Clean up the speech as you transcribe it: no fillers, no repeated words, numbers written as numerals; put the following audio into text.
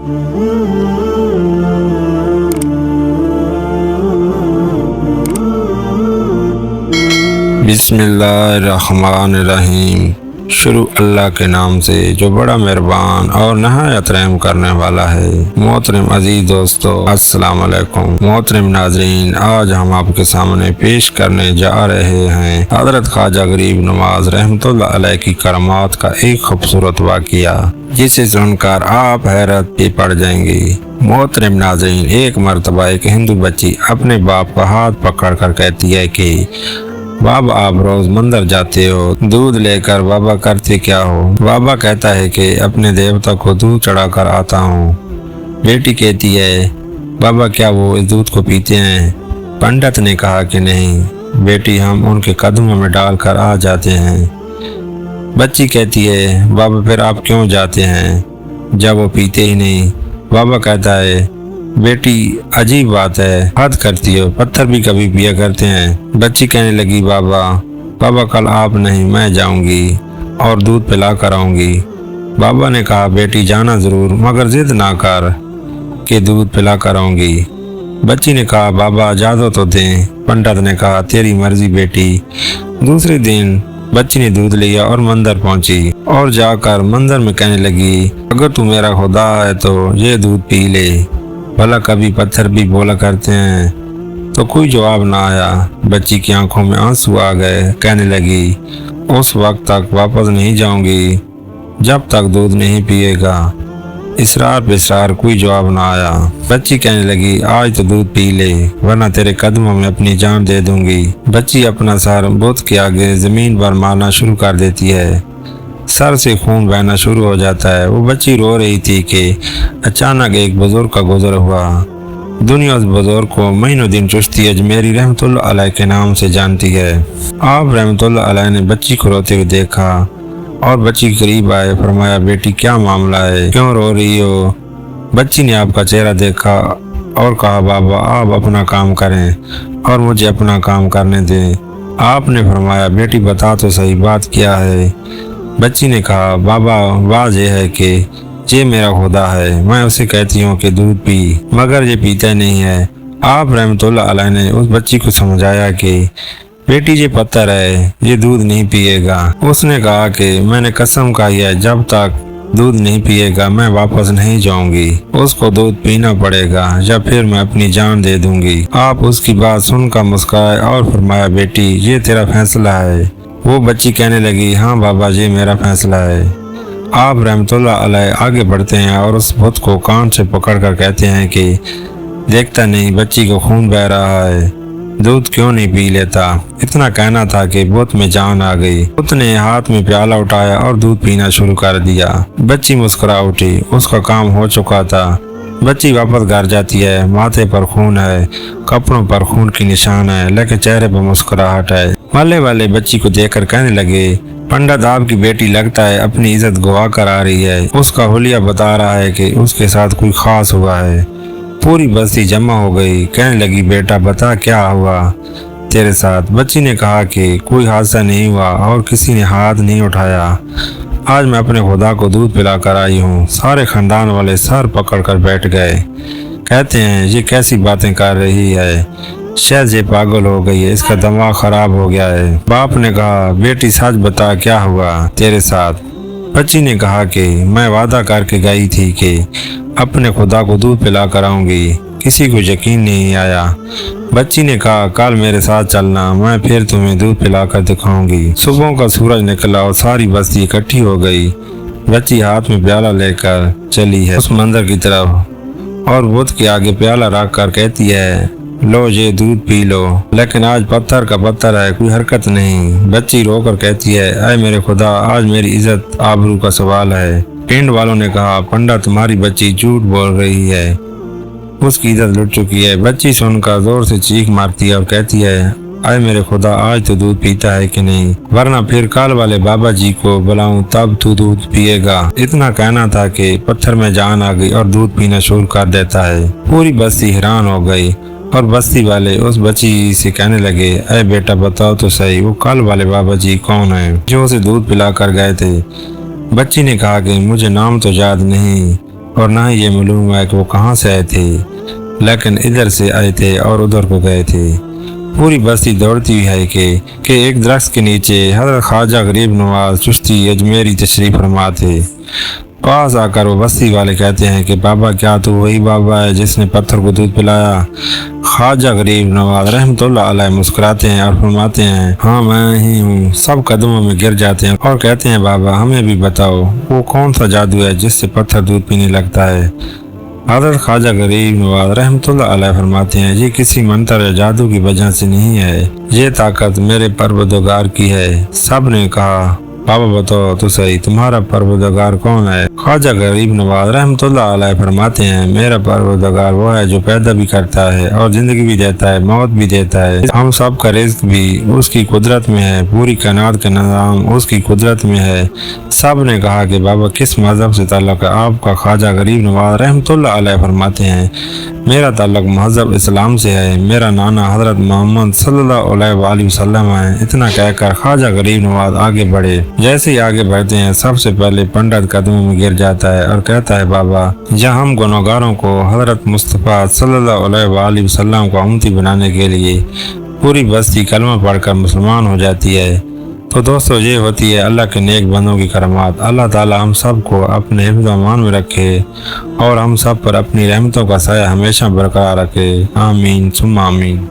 बिस्मिल्लाहिर्रहमानिर्रहीम। शुरू अल्लाह के नाम से जो बड़ा मेहरबान और नहायत रहम करने वाला है। मोहतरम अजीज दोस्तों, अस्सलाम वालेकुम। मोहतरम नाजरीन, आज हम आपके सामने पेश करने जा रहे हैं हजरत ख्वाजा गरीब नवाज रहमतुल्लाह अलैह की करमात का एक खूबसूरत वाक़िया, जिसे सुनकर आप हैरत पे पड़ जाएंगे। मोहतरम नाजरीन, एक मरतबा एक हिंदू बच्ची अपने बाप का हाथ पकड़ कर कहती है कि बाबा, आप रोज मंदिर जाते हो, दूध लेकर बाबा करते क्या हो? बाबा कहता है कि अपने देवता को दूध चढ़ाकर आता हूँ। बेटी कहती है, बाबा क्या वो इस दूध को पीते हैं? पंडित ने कहा कि नहीं बेटी, हम उनके कदमों में डालकर आ जाते हैं। बच्ची कहती है, बाबा फिर आप क्यों जाते हैं जब वो पीते ही नहीं? बाबा कहता है, बेटी अजीब बात है, हद करती हो, पत्थर भी कभी पिया करते हैं। बच्ची कहने लगी, बाबा कल आप नहीं मैं जाऊंगी और दूध पिला कर आऊंगी। बाबा ने कहा, बेटी जाना जरूर, मगर जिद ना कर कि दूध पिला कर आऊंगी। बच्ची ने कहा, बाबा इजाजत तो दें। पंडित ने कहा, तेरी मर्जी बेटी। दूसरे दिन बच्ची ने दूध लिया और मंदिर पहुंची और जाकर मंदिर में कहने लगी, अगर तू मेरा खुदा है तो ये दूध पी ले, भला कभी पत्थर भी बोला करते हैं। तो कोई जवाब ना आया। बच्ची की आंखों में आंसू आ गए। कहने लगी, उस वक्त तक वापस नहीं जाऊंगी जब तक दूध नहीं पिएगा। इसरार पे इसरार, कोई जवाब ना आया। बच्ची कहने लगी, आज तो दूध पी ले, वरना तेरे कदमों में अपनी जान दे दूंगी। बच्ची अपना सर बुत के आगे जमीन पर मारना शुरू कर देती है। सर से खून बहना शुरू हो जाता है। वो बच्ची रो रही थी कि अचानक एक बुजुर्ग का गुजर हुआ। दुनिया उस बुजुर्ग को मोइनुद्दीन चिश्ती अजमेरी रहमतुल्लाह अलैह के नाम से जानती है। आप रहमतुल्लाह अलैह ने बच्ची को रोते हुए देखा और बच्ची के करीब आए। फरमाया, बेटी क्या मामला है, क्यों रो रही हो? बच्ची ने आपका चेहरा देखा और कहा, बाबा आप अपना काम करें और मुझे अपना काम करने दें। आपने फरमाया, बेटी बता तो सही, बात क्या है? बच्ची ने कहा, बाबा बात यह है कि ये मेरा खुदा है, मैं उसे कहती हूँ कि दूध पी, मगर ये पीता नहीं है। आप रहमतुल्लाह अलैह ने उस बच्ची को समझाया कि बेटी ये पत्थर है, ये दूध नहीं पिएगा। उसने कहा कि मैंने कसम खाई है, जब तक दूध नहीं पिएगा मैं वापस नहीं जाऊंगी। उसको दूध पीना पड़ेगा या फिर मैं अपनी जान दे दूंगी। आप उसकी बात सुनकर मुस्कुराए और फरमाया, बेटी ये तेरा फैसला है। वो बच्ची कहने लगी, हाँ बाबा ये मेरा फैसला है। आप रहमतुल्लाह अलैह आगे बढ़ते हैं और उस बुत को कान से पकड़कर कहते हैं कि देखता नहीं बच्ची को खून बह रहा है, दूध क्यों नहीं पी लेता? इतना कहना था कि बुत में जान आ गई। बुत ने हाथ में प्याला उठाया और दूध पीना शुरू कर दिया। बच्ची मुस्कुरा उठी, उसका काम हो चुका था। बच्ची वापस घर जाती है। माथे पर खून है, कपड़ों पर खून की निशान है, लेकिन चेहरे पर मुस्कुराहट है। मोहल्ले वाले बच्ची को देखकर कहने लगे, पंडित आपकी बेटी लगता है अपनी इज्जत गवा कर आ रही है। उसका हुलिया बता रहा है कि उसके साथ कोई खास हुआ है। पूरी बस्ती जमा हो गई। कहने लगी, बेटा बता क्या हुआ तेरे साथ? बच्ची ने कहा कि कोई हादसा नहीं हुआ और किसी ने हाथ नहीं उठाया। आज मैं अपने खुदा को दूध पिला कर आई हूँ। सारे खानदान वाले सर पकड़ कर बैठ गए। कहते हैं, ये कैसी बातें कर रही है, शायद ये पागल हो गई है, इसका दिमाग खराब हो गया है। बाप ने कहा, बेटी सच बता क्या हुआ तेरे साथ? बच्ची ने कहा कि मैं वादा करके गई थी कि अपने खुदा को दूध पिला कर आऊंगी। किसी को यकीन नहीं आया। बच्ची ने कहा, कल मेरे साथ चलना, मैं फिर तुम्हें दूध पिला कर दिखाऊंगी। सुबह का सूरज निकला और सारी बस्ती इकट्ठी हो गई। बच्ची हाथ में प्याला लेकर चली है उस मंदिर की तरफ और बुत के आगे प्याला रख कर कहती है, लो ये दूध पी लो। लेकिन आज पत्थर का पत्थर है, कोई हरकत नहीं। बच्ची रोकर कहती है, ऐ मेरे खुदा, आज मेरी इज्जत आबरू का सवाल है। पिंड वालों ने कहा, पंडित तुम्हारी बच्ची झूठ बोल रही है, उसकी इज्जत लुट चुकी है। बच्ची सुनकर जोर से चीख मारती है और कहती है, ऐ मेरे खुदा, आज तो दूध पीता है कि नहीं, वरना फिर काल वाले बाबा जी को बुलाऊं तब तू दूध पिएगा। इतना कहना था कि पत्थर में जान आ गई और दूध पीना शुरू कर देता है। पूरी बस्ती हैरान हो गई और बस्ती वाले उस बच्ची से कहने लगे, ऐ बेटा बताओ तो सही, वो काल वाले बाबा जी कौन है जो उसे दूध पिला कर गए थे? बच्ची ने कहा कि मुझे नाम तो याद नहीं, اور نہ ہی یہ معلوم ہے کہ وہ کہاں سے آئے تھے، لیکن ادھر سے آئے تھے اور ادھر کو گئے تھے۔ پوری بستی دوڑتی ہوئی ہے کہ ایک درخت کے نیچے حضرت خواجہ غریب نواز چشتی اجمیری تشریف فرما تھے۔ پاس آ کر وہ بستی والے کہتے ہیں کہ بابا کیا تو وہی بابا ہے جس نے پتھر کو دودھ پلایا؟ خواجہ غریب نواز رحمۃ اللہ علیہ مسکراتے ہیں اور فرماتے ہیں ہاں میں ہی ہوں۔ سب قدموں میں گر جاتے ہیں اور کہتے ہیں بابا ہمیں بھی بتاؤ وہ کون سا جادو ہے جس سے پتھر دودھ پینے لگتا ہے؟ حضرت خواجہ غریب نواز رحمۃ اللہ علیہ فرماتے ہیں یہ کسی منتر یا جادو کی وجہ سے نہیں ہے، یہ طاقت میرے پروردگار کی ہے۔ سب نے کہا بابا بتاؤ تو صحیح تمہارا پروردگار کون ہے؟ خواجہ غریب نواز رحمۃ اللہ علیہ فرماتے ہیں میرا پروردگار وہ ہے جو پیدا بھی کرتا ہے اور زندگی بھی دیتا ہے، موت بھی دیتا ہے، ہم سب کا رزق بھی اس کی قدرت میں ہے، پوری کائنات کا نظام اس کی قدرت میں ہے۔ سب نے کہا کہ بابا کس مذہب سے تعلق ہے آپ کا؟ خواجہ غریب نواز رحمۃ اللہ علیہ فرماتے ہیں میرا تعلق مذہب اسلام سے ہے، میرا نانا حضرت محمد صلی اللہ علیہ وآلہ وسلم ہے۔ اتنا کہہ کر خواجہ غریب نواز آگے بڑھے۔ جیسے ہی آگے بڑھتے ہیں سب سے پہلے پنڈت قدموں میں گر جاتا ہے اور کہتا ہے بابا جہاں ہم گنہگاروں کو حضرت مصطفیٰ صلی اللہ علیہ وآلہ وسلم کو امتی بنانے کے لیے پوری بستی کلمہ پڑھ کر مسلمان ہو جاتی ہے۔ تو دوستو یہ ہوتی ہے اللہ کے نیک بندوں کی کرامات۔ اللہ تعالی ہم سب کو اپنے حفظ و امان میں رکھے اور ہم سب پر اپنی رحمتوں کا سایہ ہمیشہ برقرار رکھے، آمین ثم آمین۔